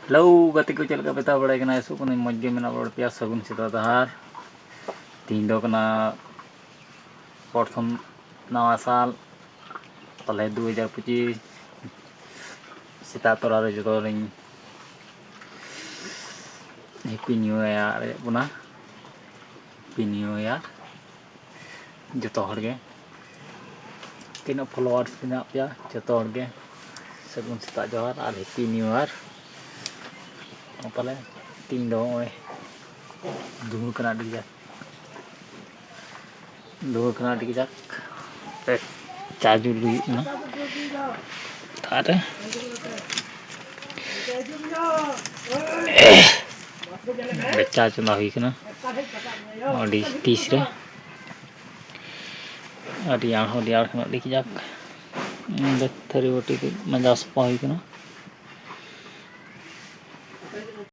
Hello, gati ko chal ka beta bada kena esok kena moj ge mena bada pia sagun sita dahar. Tin do kena prothom nawa sal tale 2025 sita tora re joto ring happy new year re buna. Happy new year. Joto hor ge. Tino followers pina pia joto hor ge. Sagun sita johar ar happy new year. Pale ting do oi dulu kena dijak charge dulu na ada charge na hui kena di tisre adi yang ho diar kena dijak thari boti majas pa hui kena